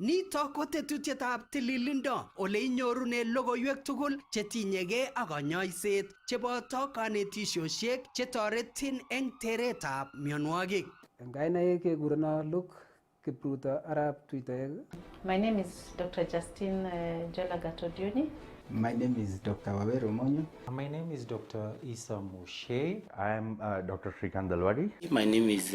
Nito ko tetutietab tililindo ole inyorune logoiwek tugul chetinyegei ak kanyoiset cheboto kanetisiosiek chetoretin eng teretab mionwogik. Eng kainaik kegurena Luke Kipruto Arap Tuitoek. My name is Dr. Justine Jolagato-Dioni. My name is Dr. Waweru Monyo. My name is Dr. Isa Moshe. I am Dr. Shrikant Dalwadi. My name is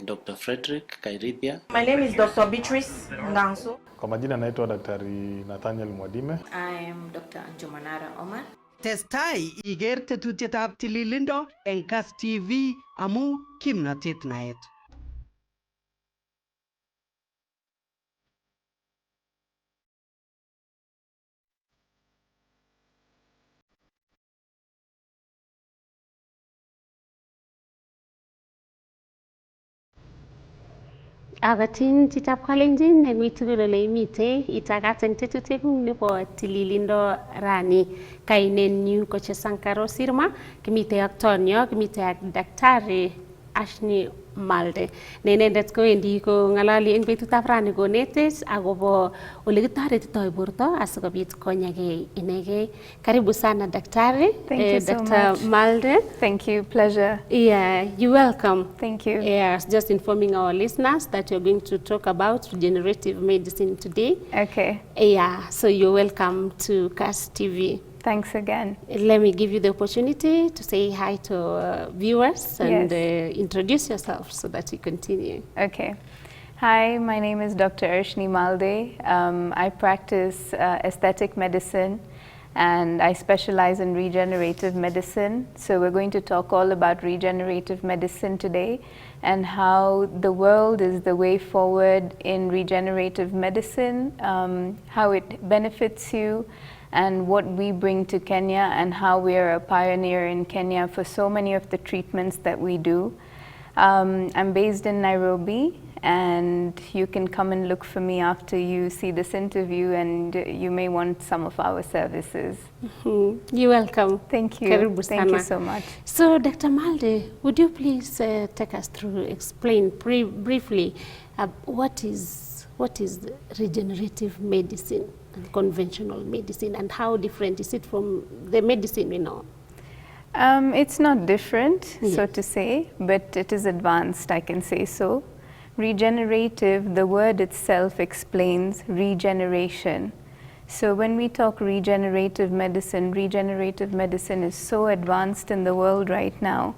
Dr. Frederick Kairibia. My name is Dr. Beatrice Nganso. Kwa majina naitwa Daktari Nathaniel Mwadime. I am Dr. Jumanara Omar. Testai iger tetutietab tililindo eng Kass TV amu kimnatet naet. Agatin chitab kalenjin nemi tugul ole imite itagat eng tetutieng'ung nebo tililindo rani. Kainenyu ko Chesankaro Sirma, kimite ak Tonyo, kimite ak Daktari Ashni Malde. Ne inendet kowendi kong'alali eng betutab rani konetech akobo ole kitoretitoi borto asikobit konyagei inegei. Karibu sana Daktari. Thank you so Dr. much. Malde. Thank you, pleasure. Yeah, you're welcome. Thank you. Yes, just informing our listeners that you're going to talk about regenerative medicine today. Okay. Yeah, so you're welcome to Kass TV. Thanks again. Let me give you the opportunity to say hi to viewers and introduce yourself so that you continue. Okay. Hi, my name is Dr. Ashni Malde. I practice aesthetic medicine and I specialize in regenerative medicine. So we're going to talk all about regenerative medicine today and how the world is the way forward in regenerative medicine, how it benefits you, and what we bring to Kenya and how we are a pioneer in Kenya for so many of the treatments that we do. I'm based in Nairobi, and you can come and look for me after you see this interview, and you may want some of our services. You're welcome. Thank you. Karibu Thank you sana. so much. So Dr. Malde, would you please take us through, explain briefly what is regenerative medicine and conventional medicine, and how different is it from the medicine we know? It's not different, so to say, but it is advanced, I can say so. Regenerative, the word itself explains regeneration. So when we talk regenerative medicine is so advanced in the world right now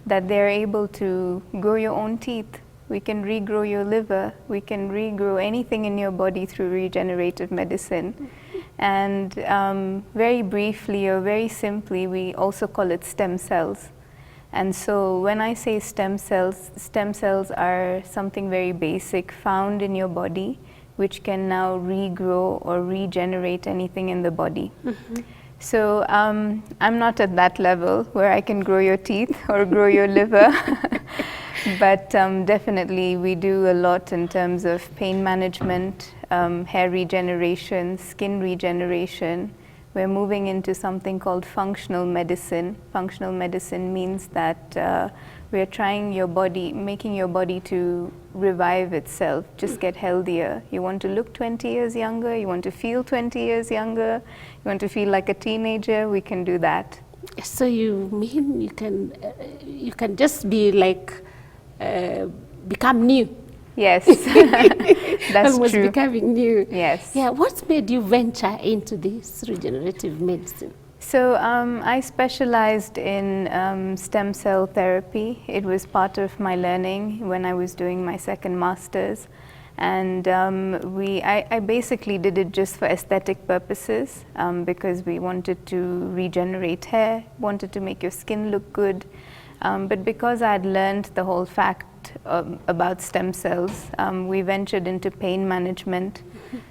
that they're able to grow your own teeth. We can regrow your liver. We can regrow anything in your body through regenerative medicine. And very briefly or very simply, we also call it stem cells. And so when I say stem cells are something very basic found in your body, which can now regrow or regenerate anything in the body. So I'm not at that level where I can grow your teeth or grow your liver. But definitely we do a lot in terms of pain management, hair regeneration, skin regeneration. We're moving into something called functional medicine. Functional medicine means that we're trying your body, making your body to revive itself, just get healthier. You want to look 20 years younger, you want to feel 20 years younger, you want to feel like a teenager, we can do that. So you mean you can just be like become new? Yes, that's almost true. Becoming new. Yes. Yeah. What made you venture into this regenerative medicine? So I specialized in stem cell therapy. It was part of my learning when I was doing my second master's. And I basically did it just for aesthetic purposes because we wanted to regenerate hair, wanted to make your skin look good. But because I had learned the whole fact about stem cells, we ventured into pain management.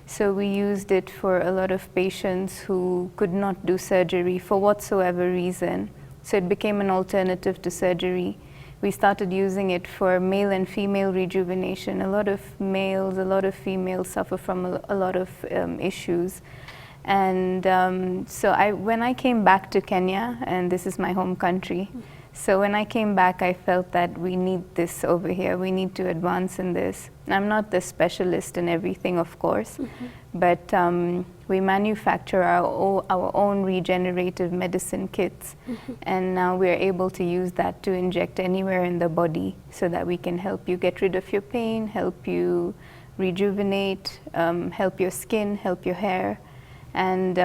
So we used it for a lot of patients who could not do surgery for whatsoever reason. So it became an alternative to surgery. We started using it for male and female rejuvenation. A lot of males, a lot of females suffer from a lot of issues. And so when I came back to Kenya, and this is my home country, So when I came back, I felt that we need this over here. We need to advance in this. I'm not the specialist in everything, of course, but we manufacture our own regenerative medicine kits, and now we're able to use that to inject anywhere in the body so that we can help you get rid of your pain, help you rejuvenate, help your skin, help your hair. And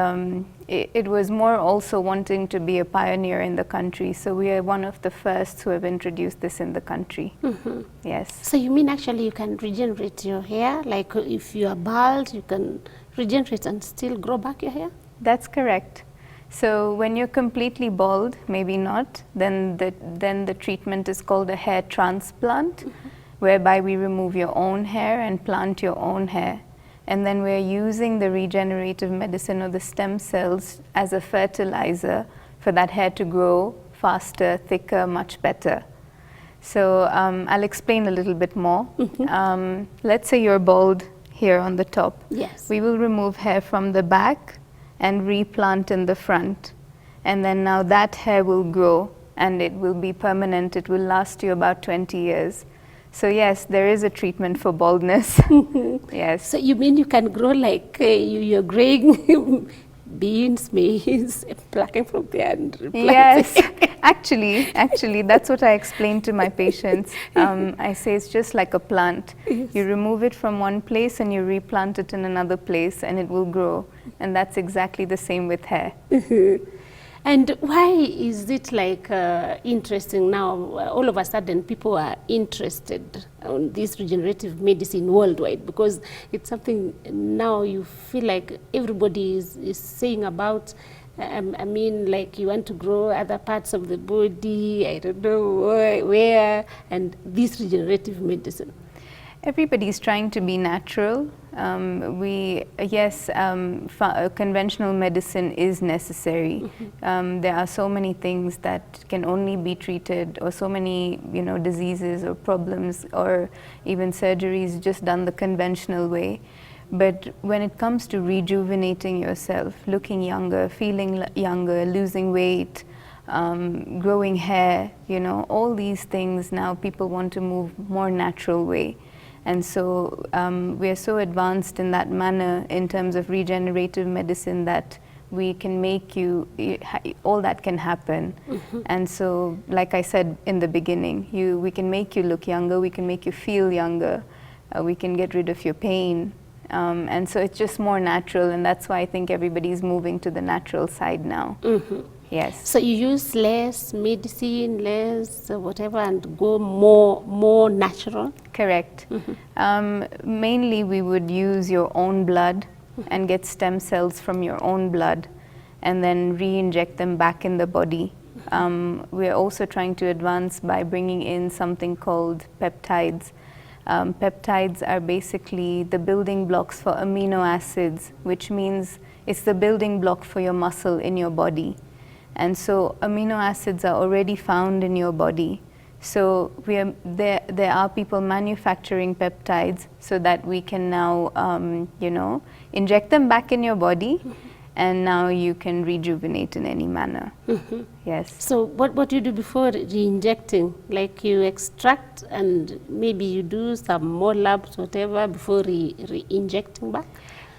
it was more also wanting to be a pioneer in the country. So we are one of the first who have introduced this in the country. Yes. So you mean actually you can regenerate your hair? Like if you are bald, you can regenerate and still grow back your hair? That's correct. So when you're completely bald, maybe not, then the treatment is called a hair transplant, whereby we remove your own hair and plant your own hair. And then we're using the regenerative medicine or the stem cells as a fertilizer for that hair to grow faster, thicker, much better. So I'll explain a little bit more. Let's say you're bald here on the top. Yes. We will remove hair from the back and replant in the front. And then now that hair will grow and it will be permanent. It will last you about 20 years. So yes, there is a treatment for baldness. Yes. So you mean you can grow like you're growing beans, maize, plucking from there and replanting? Yes, actually, that's what I explain to my patients. I say it's just like a plant. You remove it from one place and you replant it in another place and it will grow. And that's exactly the same with hair. And why is it like interesting now? All of a sudden, people are interested on this regenerative medicine worldwide, because it's something now you feel like everybody is saying about. I mean, like you want to grow other parts of the body, I don't know where, and this regenerative medicine. Everybody's trying to be natural. Conventional medicine is necessary. There are so many things that can only be treated, or so many diseases or problems or even surgeries just done the conventional way. But when it comes to rejuvenating yourself, looking younger, feeling younger, losing weight, growing hair, all these things, now people want to move more natural way. And so we are so advanced in that manner in terms of regenerative medicine that we can make you, all that can happen. And so, like I said in the beginning, we can make you look younger, we can make you feel younger, we can get rid of your pain. And so it's just more natural, and that's why I think everybody's moving to the natural side now. Yes. So you use less medicine, less whatever, and go more natural? Correct. Mainly we would use your own blood and get stem cells from your own blood and then re-inject them back in the body. We're also trying to advance by bringing in something called peptides. Peptides are basically the building blocks for amino acids, which means it's the building block for your muscle in your body. And so amino acids are already found in your body. So there are people manufacturing peptides so that we can now, inject them back in your body, and now you can rejuvenate in any manner. Yes. So what do you do before re-injecting? Like you extract and maybe you do some more labs, whatever, before re-injecting back?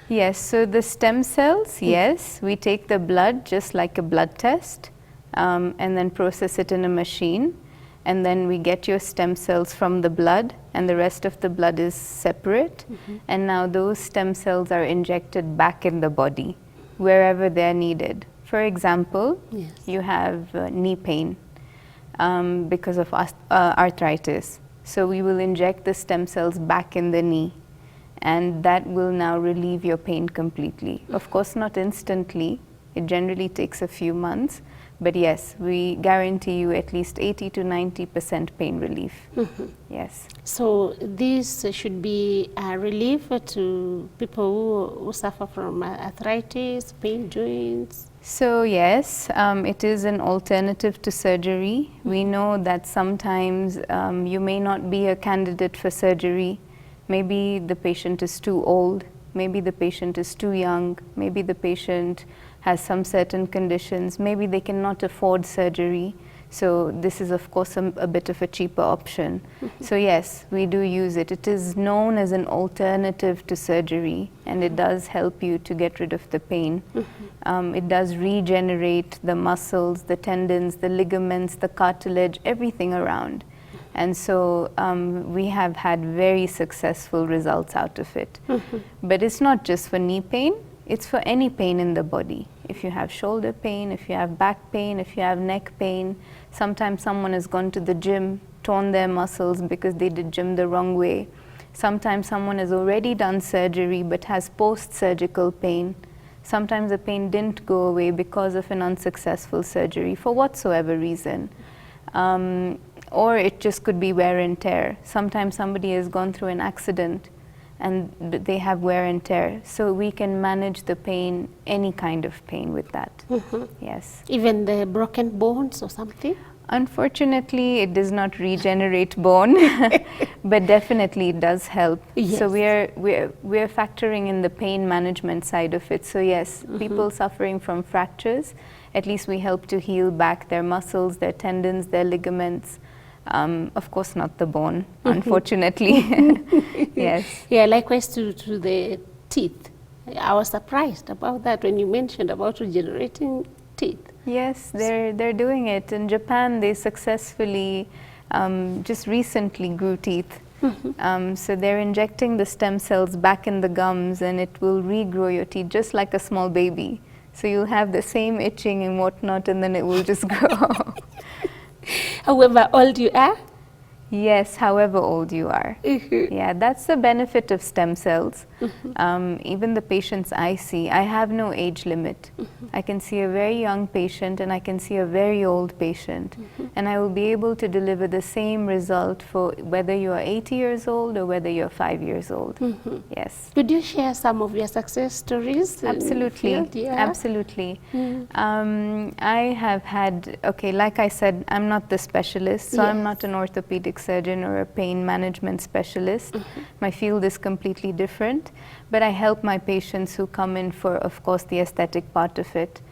Yes, so the stem cells, yes, we take the blood just like a blood test and then process it in a machine, and then we get your stem cells from the blood, and the rest of the blood is separate, and now those stem cells are injected back in the body wherever they're needed. For example, you have knee pain because of arthritis, so we will inject the stem cells back in the knee, and that will now relieve your pain completely. Of course, not instantly. It generally takes a few months, but yes, we guarantee you at least 80 to 90% pain relief. Yes. So this should be a relief to people who suffer from arthritis, pain joints? So yes, it is an alternative to surgery. We know that sometimes you may not be a candidate for surgery. Maybe the patient is too old, maybe the patient is too young, maybe the patient has some certain conditions, maybe they cannot afford surgery. So this is of course a bit of a cheaper option. So yes, we do use it. It is known as an alternative to surgery, and it does help you to get rid of the pain. It does regenerate the muscles, the tendons, the ligaments, the cartilage, everything around. And so we have had very successful results out of it. But it's not just for knee pain, it's for any pain in the body. If you have shoulder pain, if you have back pain, if you have neck pain, sometimes someone has gone to the gym, torn their muscles because they did gym the wrong way. Sometimes someone has already done surgery but has post-surgical pain. Sometimes the pain didn't go away because of an unsuccessful surgery for whatsoever reason. Or it just could be wear and tear. Sometimes somebody has gone through an accident and they have wear and tear. So we can manage the pain, any kind of pain with that. Yes. Even the broken bones or something? Unfortunately, it does not regenerate bone, but definitely it does help. Yes. So we're factoring in the pain management side of it. So yes, people suffering from fractures, at least we help to heal back their muscles, their tendons, their ligaments. Of course not the bone, unfortunately. Yes. Yeah, likewise to the teeth. I was surprised about that when you mentioned about regenerating teeth. Yes, they're doing it. In Japan, they successfully just recently grew teeth. So they're injecting the stem cells back in the gums, and it will regrow your teeth just like a small baby. So you'll have the same itching and whatnot, and then it will just grow. However old you are? Yes, however old you are. Yeah, that's the benefit of stem cells. Even the patients I see, I have no age limit. I can see a very young patient and I can see a very old patient. And I will be able to deliver the same result for whether you are 80 years old or whether you're 5 years old. Yes. Could you share some of your success stories? Absolutely, absolutely. I have had, okay, like I said, I'm not the specialist, so I'm not an orthopedic surgeon or a pain management specialist. My field is completely different, but I help my patients who come in for, of course, the aesthetic part of it.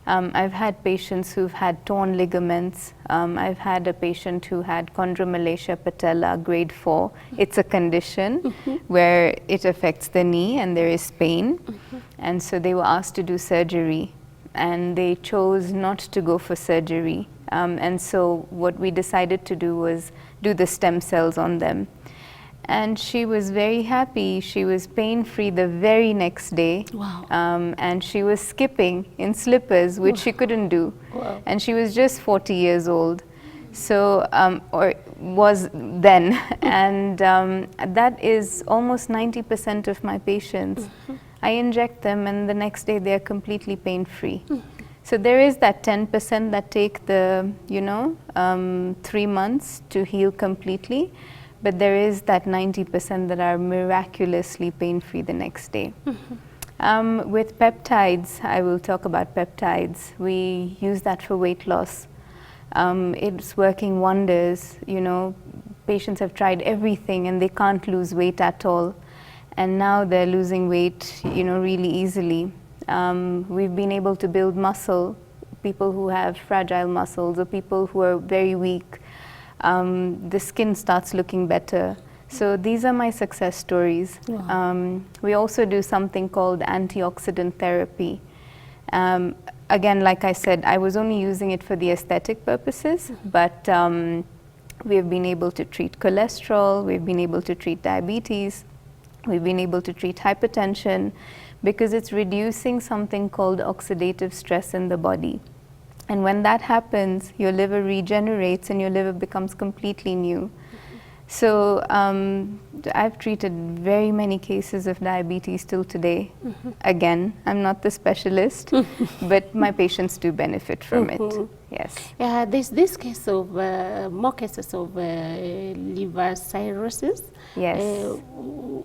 I've had patients who've had torn ligaments. I've had a patient who had chondromalacia patella grade 4. It's a condition where it affects the knee and there is pain. And so they were asked to do surgery and they chose not to go for surgery. And so what we decided to do was do the stem cells on them. And she was very happy. She was pain-free the very next day. Wow. And she was skipping in slippers, which she couldn't do. Wow. And she was just 40 years old. So, or was then. And that is almost 90% of my patients. I inject them and the next day they're completely pain-free. So there is that 10% that take the, 3 months to heal completely. But there is that 90% that are miraculously pain-free the next day. With peptides, I will talk about peptides. We use that for weight loss. It's working wonders. Patients have tried everything and they can't lose weight at all. And now they're losing weight, really easily. We've been able to build muscle, people who have fragile muscles or people who are very weak. The skin starts looking better. So these are my success stories. Wow. We also do something called antioxidant therapy. Again, like I said, I was only using it for the aesthetic purposes, but we've been able to treat cholesterol, we've been able to treat diabetes, we've been able to treat hypertension, because it's reducing something called oxidative stress in the body. And when that happens, your liver regenerates and your liver becomes completely new. So I've treated very many cases of diabetes till today. Again, I'm not the specialist, but my patients do benefit from it. Yes. Yeah, there's this case of, more cases of liver cirrhosis. Yes.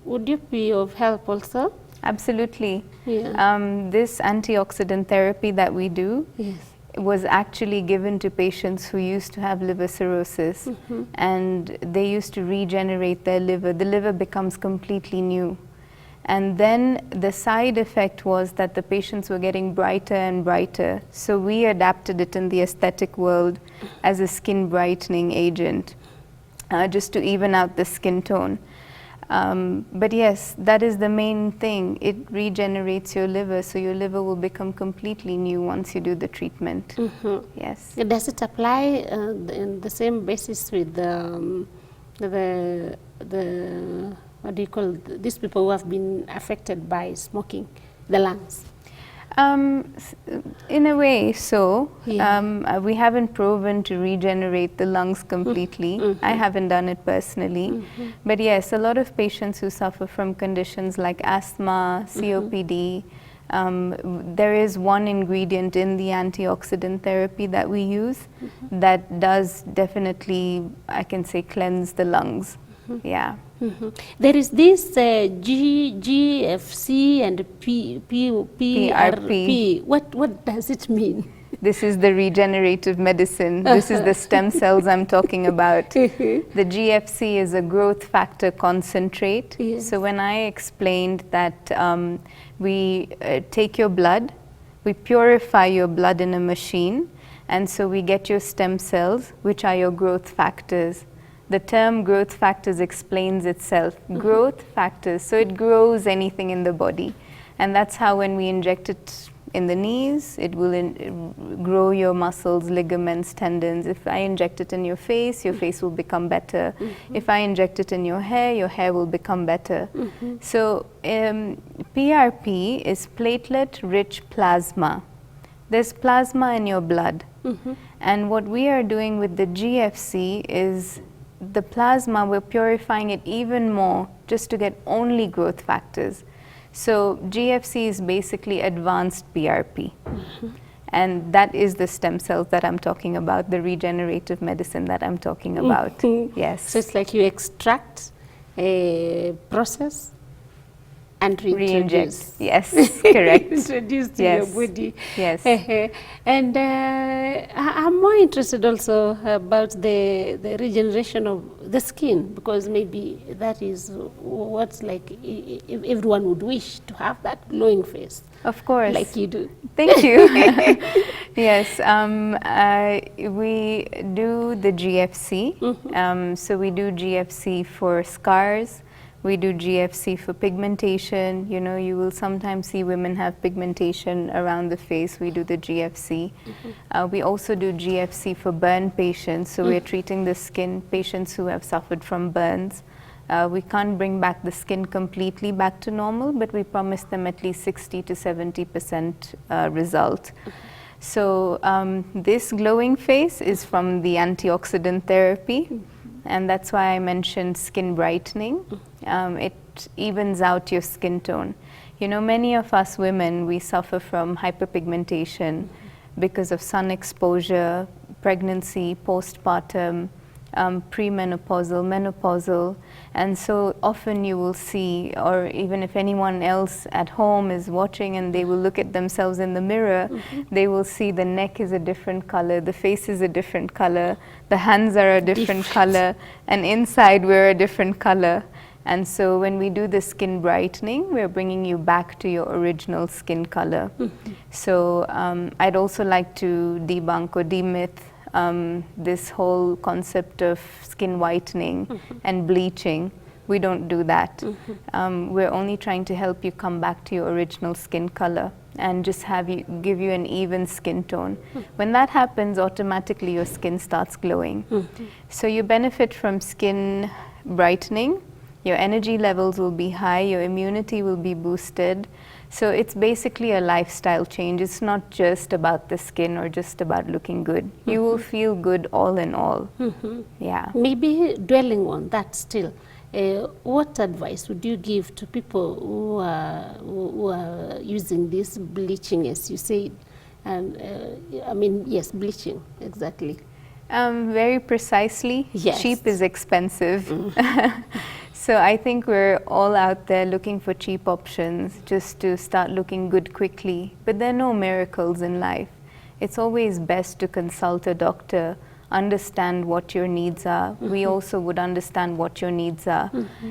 Would you be of help also? Absolutely. Yeah. This antioxidant therapy that we do, Yes. was actually given to patients who used to have liver cirrhosis, and they used to regenerate their liver. The liver becomes completely new. And then the side effect was that the patients were getting brighter and brighter. So we adapted it in the aesthetic world as a skin brightening agent, just to even out the skin tone. But yes, that is the main thing. It regenerates your liver, so your liver will become completely new once you do the treatment. Yes. Does it apply in the same basis with the what do you call these people who have been affected by smoking, the lungs? In a way, so. Yeah. We haven't proven to regenerate the lungs completely. I haven't done it personally. But yes, a lot of patients who suffer from conditions like asthma, COPD, there is one ingredient in the antioxidant therapy that we use that does definitely, I can say, cleanse the lungs. Yeah. There is this GFC and PRP. What does it mean? This is the regenerative medicine. This is the stem cells I'm talking about. The GFC is a growth factor concentrate. Yes. So when I explained that we take your blood, we purify your blood in a machine, and so we get your stem cells, which are your growth factors. The term growth factors explains itself. Growth factors, so it grows anything in the body. And that's how when we inject it in the knees, it will grow your muscles, ligaments, tendons. If I inject it in your face will become better. If I inject it in your hair will become better. So PRP is platelet-rich plasma. There's plasma in your blood. And what we are doing with the GFC is the plasma, we're purifying it even more just to get only growth factors. So GFC is basically advanced PRP. And that is the stem cells that I'm talking about, the regenerative medicine that I'm talking about. Yes. So it's like you extract a process and reintroduce. Yes, correct. Introduce to Yes. your body. Yes. And I'm more interested also about the regeneration of the skin, because maybe that is what's like everyone would wish to have, that glowing face. Of course. Like you do. Thank you. Yes, we do the GFC. So we do GFC for scars. We do GFC for pigmentation. You know, you will sometimes see women have pigmentation around the face. We do the GFC. We also do GFC for burn patients. So we're treating the skin patients who have suffered from burns. We can't bring back the skin completely back to normal, but we promise them at least 60 to 70% result. So this glowing face is from the antioxidant therapy. And that's why I mentioned skin brightening. It evens out your skin tone. You know, many of us women, we suffer from hyperpigmentation because of sun exposure, pregnancy, postpartum, premenopausal, menopausal. And so often you will see, or even if anyone else at home is watching and they will look at themselves in the mirror, they will see the neck is a different color, the face is a different color, the hands are a different color, and inside we're a different color. And so when we do the skin brightening, we're bringing you back to your original skin color. So I'd also like to debunk or demyth this whole concept of skin whitening and bleaching. We don't do that. We're only trying to help you come back to your original skin color and just give you an even skin tone. When that happens, automatically your skin starts glowing. So you benefit from skin brightening. Your energy levels will be high, your immunity will be boosted. So it's basically a lifestyle change. It's not just about the skin or just about looking good. You will feel good all in all. Yeah. Maybe dwelling on that still, what advice would you give to people who are using this bleaching, as you said? And I mean, yes, bleaching, exactly. Very precisely. Yes. Cheap is expensive. So I think we're all out there looking for cheap options just to start looking good quickly. But there are no miracles in life. It's always best to consult a doctor understand what your needs are. We also would understand what your needs are.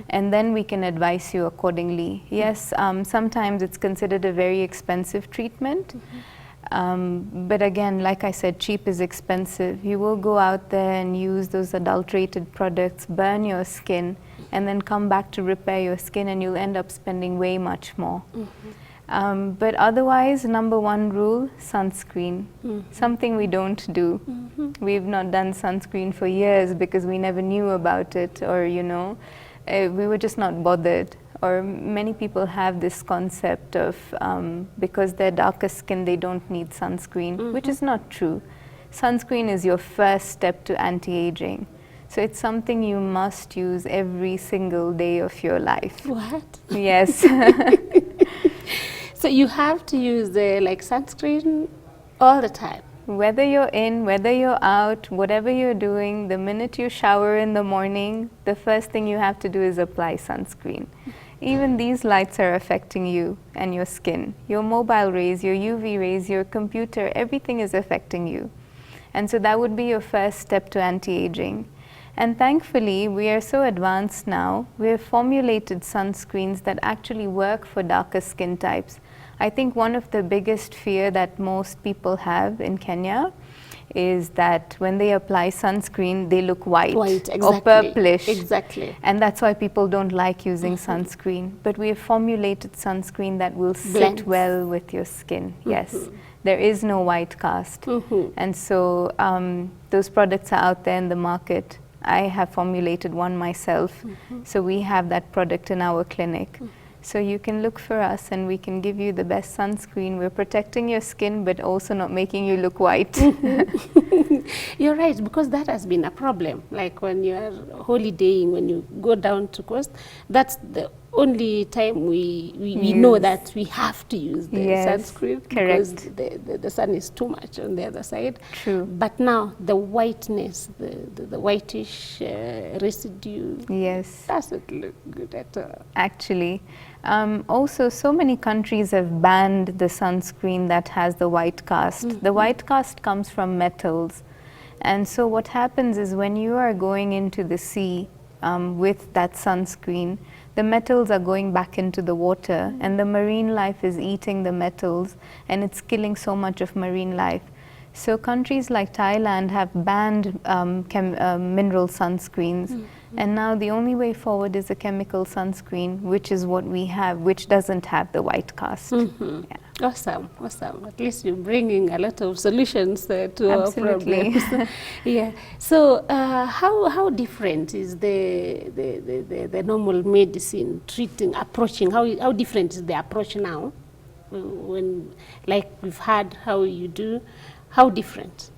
And then we can advise you accordingly. Yes, sometimes it's considered a very expensive treatment. But again, like I said, cheap is expensive. You will go out there and use those adulterated products, burn your skin, and then come back to repair your skin, and you'll end up spending way much more. But otherwise, number one rule, sunscreen. Something we don't do. We've not done sunscreen for years because we never knew about it, or we were just not bothered. Or many people have this concept of because they're darker skin, they don't need sunscreen, which is not true. Sunscreen is your first step to anti-aging. So it's something you must use every single day of your life. What? Yes. So you have to use sunscreen all the time? Whether you're in, whether you're out, whatever you're doing, the minute you shower in the morning, the first thing you have to do is apply sunscreen. Even these lights are affecting you and your skin. Your mobile rays, your UV rays, your computer, everything is affecting you. And so that would be your first step to anti-aging. And thankfully, we are so advanced now, we have formulated sunscreens that actually work for darker skin types. I think one of the biggest fear that most people have in Kenya is that when they apply sunscreen, they look white, exactly, or purplish. Exactly. And that's why people don't like using sunscreen. But we have formulated sunscreen that will sit well with your skin. Yes, there is no white cast. And so those products are out there in the market. I have formulated one myself. So we have that product in our clinic. So you can look for us and we can give you the best sunscreen. We're protecting your skin but also not making you look white. You're right, because that has been a problem. Like when you're holidaying, when you go down to coast, that's the only time we know that we have to use the sunscreen. Correct. Because the sun is too much on the other side. True. But now the whiteness, the whitish residue, doesn't look good at all. Actually. Also, so many countries have banned the sunscreen that has the white cast. The white cast comes from metals. And so what happens is when you are going into the sea with that sunscreen, the metals are going back into the water and the marine life is eating the metals and it's killing so much of marine life. So countries like Thailand have banned mineral sunscreens. And now the only way forward is a chemical sunscreen, which is what we have, which doesn't have the white cast. Awesome, awesome. At least you're bringing a lot of solutions to our problems. Yeah. So how different is the normal medicine approaching? How different is the approach now? When, like we've had how you do, how different?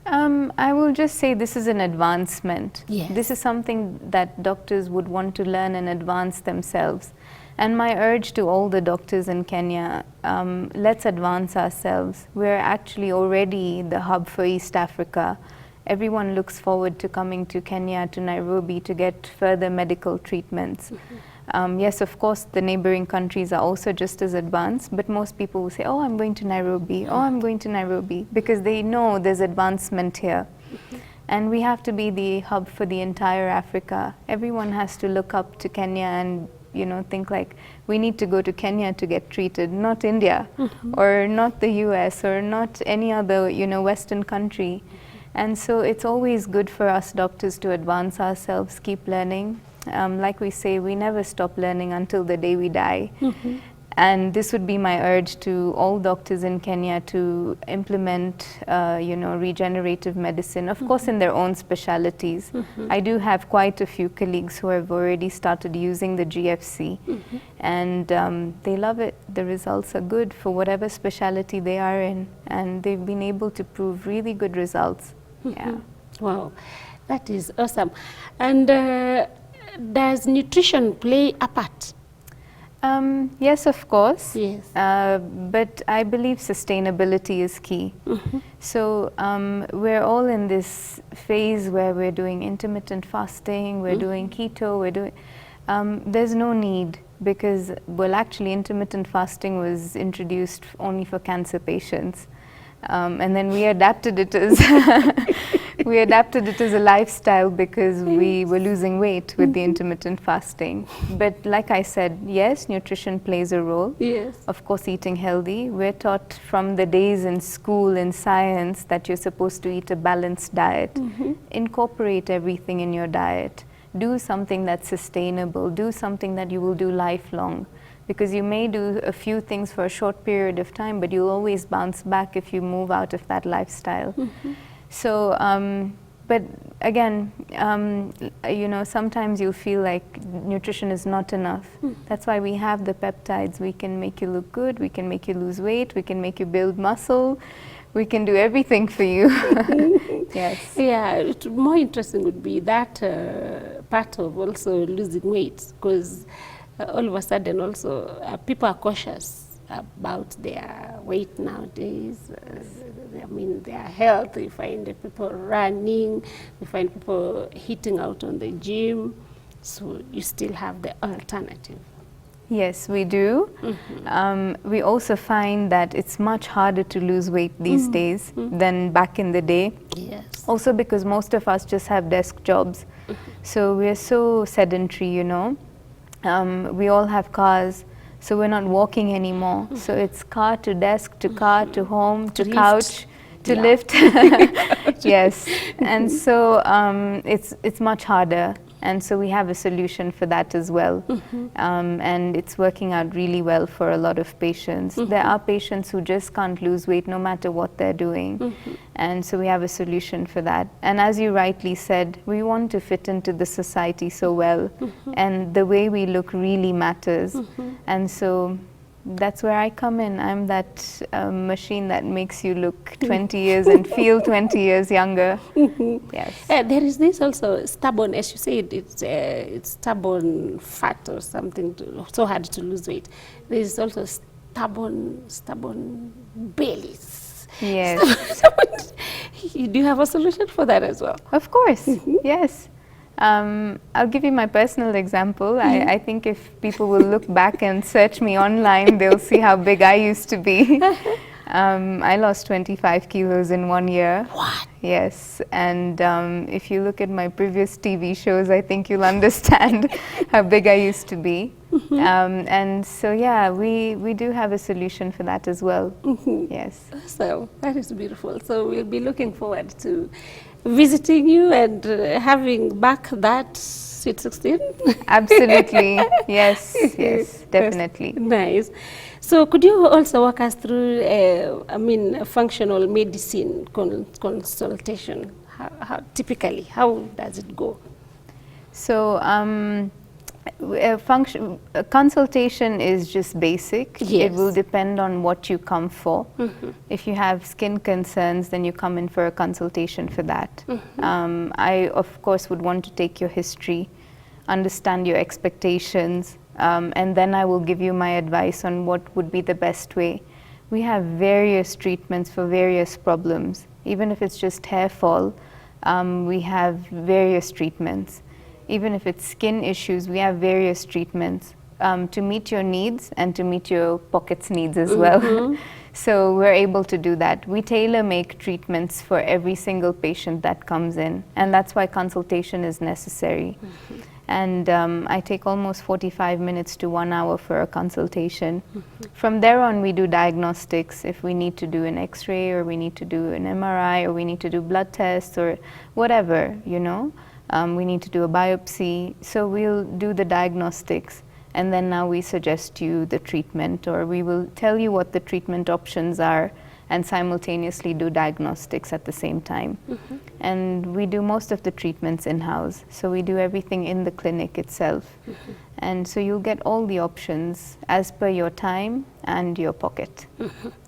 I will just say this is an advancement. Yes. This is something that doctors would want to learn and advance themselves. And my urge to all the doctors in Kenya, let's advance ourselves. We're actually already the hub for East Africa. Everyone looks forward to coming to Kenya, to Nairobi, to get further medical treatments. Yes, of course, the neighboring countries are also just as advanced, but most people will say, oh, I'm going to Nairobi, oh, I'm going to Nairobi, because they know there's advancement here. And we have to be the hub for the entire Africa. Everyone has to look up to Kenya and think like, we need to go to Kenya to get treated, not India, or not the US, or not any other, Western country. And so it's always good for us doctors to advance ourselves, keep learning. Like we say, we never stop learning until the day we die. And this would be my urge to all doctors in Kenya to implement, regenerative medicine, of course in their own specialities. I do have quite a few colleagues who have already started using the GFC, and they love it. The results are good for whatever specialty they are in, and they've been able to prove really good results. Yeah. Wow, that is awesome. And does nutrition play a part? Yes, of course. Yes. But I believe sustainability is key. So we're all in this phase where we're doing intermittent fasting, we're doing keto, we're doing... there's no need because, well, actually intermittent fasting was introduced only for cancer patients. And then we adapted it as We adapted it as a lifestyle because we were losing weight with the intermittent fasting. But like I said, yes, nutrition plays a role. Yes. Of course, eating healthy. We're taught from the days in school in science that you're supposed to eat a balanced diet. Incorporate everything in your diet. Do something that's sustainable. Do something that you will do lifelong. Because you may do a few things for a short period of time, but you'll always bounce back if you move out of that lifestyle. So, but again, you know, sometimes you feel like nutrition is not enough. That's why we have the peptides. We can make you look good, we can make you lose weight, we can make you build muscle, we can do everything for you. Yes. Yeah, more interesting would be that part of also losing weight, because all of a sudden also people are cautious about their weight nowadays. I mean, their health. You find people running, you find people hitting out on the gym. So you still have the alternative. Yes, we do. We also find that it's much harder to lose weight these days than back in the day. Yes. Also because most of us just have desk jobs. So we're so sedentary, you know. We all have cars, so we're not walking anymore. So it's car to desk, to car, to home, to Lift. couch, to lift. Yes, and so it's much harder. And so we have a solution for that as well. And it's working out really well for a lot of patients. There are patients who just can't lose weight no matter what they're doing. And so we have a solution for that. And as you rightly said, we want to fit into the society so well. And the way we look really matters. And so that's where I come in. I'm that machine that makes you look 20 years and feel 20 years younger. Yes. There is this also stubborn, as you said, it's stubborn fat or something, so hard to lose weight. There is also stubborn bellies. Yes. Do you have a solution for that as well? Of course, yes. I'll give you my personal example. I think if people will look back and search me online, they'll see how big I used to be. I lost 25 kilos in 1 year. What? Yes, and if you look at my previous TV shows, I think you'll understand how big I used to be. And so, yeah, we do have a solution for that as well. Yes. So that is beautiful. So we'll be looking forward to visiting you and having back that Sweet 16. Absolutely. Yes, yes, definitely. Nice. So could you also walk us through, functional medicine consultation? How typically, how does it go? So consultation is just basic. Yes. It will depend on what you come for. If you have skin concerns, then you come in for a consultation for that. I, of course, would want to take your history, understand your expectations, and then I will give you my advice on what would be the best way. We have various treatments for various problems. Even if it's just hair fall, we have various treatments. Even if it's skin issues, we have various treatments to meet your needs and to meet your pocket's needs as well. So we're able to do that. We tailor-make treatments for every single patient that comes in, and that's why consultation is necessary. And I take almost 45 minutes to 1 hour for a consultation. From there on, we do diagnostics. If we need to do an X-ray, or we need to do an MRI, or we need to do blood tests, or whatever, you know. We need to do a biopsy, so we'll do the diagnostics, and then now we suggest you the treatment, or we will tell you what the treatment options are and simultaneously do diagnostics at the same time. And we do most of the treatments in-house, so we do everything in the clinic itself. And so you'll get all the options as per your time and your pocket.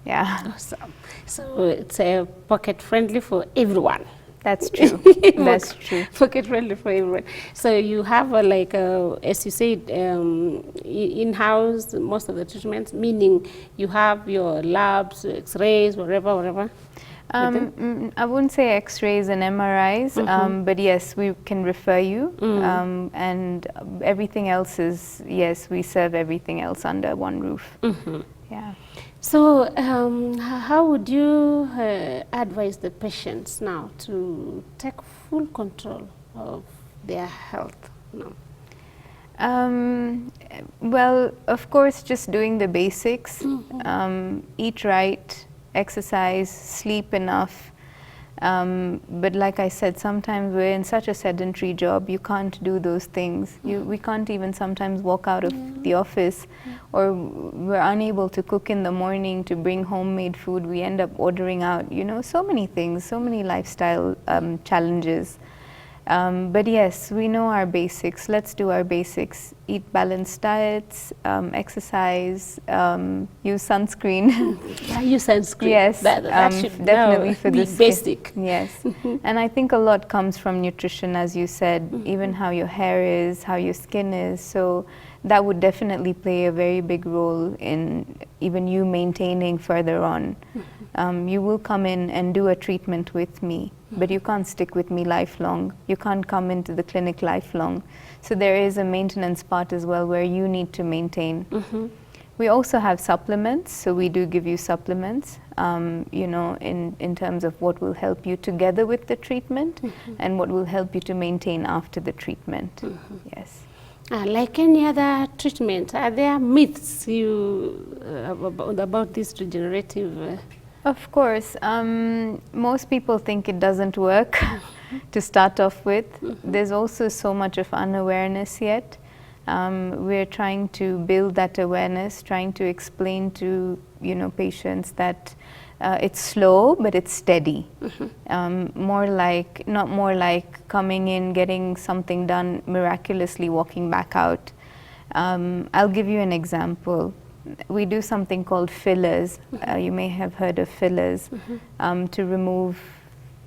Yeah. Awesome. So it's pocket friendly for everyone. That's true. That's true. Pocket friendly for everyone. So you have as you said, in-house most of the treatments, meaning you have your labs, X-rays, whatever. I wouldn't say X-rays and MRIs, but yes, we can refer you, and everything else is, yes, we serve everything else under one roof. Yeah. So how would you advise the patients now to take full control of their health now? Well, of course, just doing the basics, eat right, exercise, sleep enough. But like I said, sometimes we're in such a sedentary job, you can't do those things. We can't even sometimes walk out of the office, or we're unable to cook in the morning to bring homemade food. We end up ordering out, you know, so many things, so many lifestyle challenges. But yes, we know our basics. Let's do our basics. Eat balanced diets, exercise, use sunscreen. Use sunscreen. Yes, that should definitely for be the basic. skin. Yes, and I think a lot comes from nutrition, as you said, even how your hair is, how your skin is. So that would definitely play a very big role in even you maintaining further on. You will come in and do a treatment with me, but you can't stick with me lifelong. You can't come into the clinic lifelong. So there is a maintenance part as well where you need to maintain. We also have supplements, so we do give you supplements, you know, in terms of what will help you together with the treatment and what will help you to maintain after the treatment. Yes. Like any other treatment, are there myths about this regenerative? Of course. Most people think it doesn't work to start off with. There's also so much of unawareness yet. We're trying to build that awareness, trying to explain to, you know, patients that it's slow, but it's steady. Not more like coming in, getting something done, miraculously walking back out. I'll give you an example. We do something called fillers. You may have heard of fillers, to remove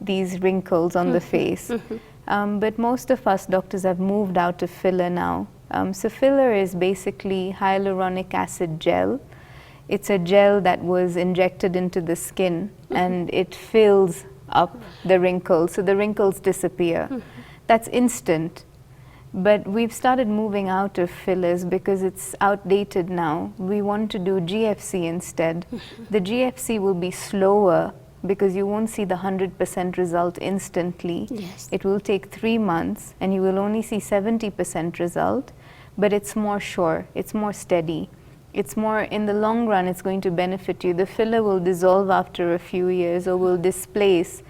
these wrinkles on the face. But most of us doctors have moved out of filler now. So filler is basically hyaluronic acid gel. It's a gel that was injected into the skin and it fills up the wrinkles, so the wrinkles disappear. That's instant. But we've started moving out of fillers because it's outdated now. We want to do GFC instead. The GFC will be slower because you won't see the 100% result instantly. Yes. It will take 3 months and you will only see 70% result, but it's more sure, it's more steady. It's more, in the long run, it's going to benefit you. The filler will dissolve after a few years or will displace,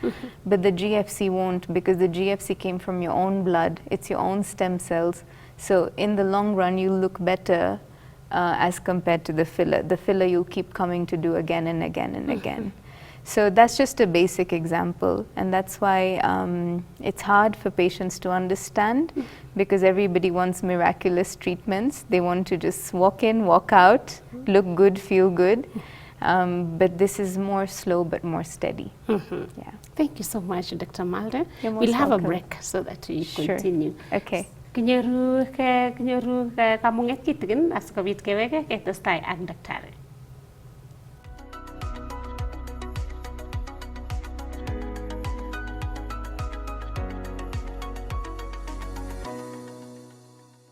but the GFC won't, because the GFC came from your own blood. It's your own stem cells. So in the long run, you'll look better as compared to the filler. The filler you'll keep coming to do again and again and again. So that's just a basic example, and that's why it's hard for patients to understand, because everybody wants miraculous treatments. They want to just walk in, walk out, look good, feel good. But this is more slow but more steady. Yeah. Thank you so much, Dr. Malden. You're most We'll have welcome. a break so that we Sure. continue. Okay. Kinyoru kamunget kitikin asikobit keweke ketestai ak daktari.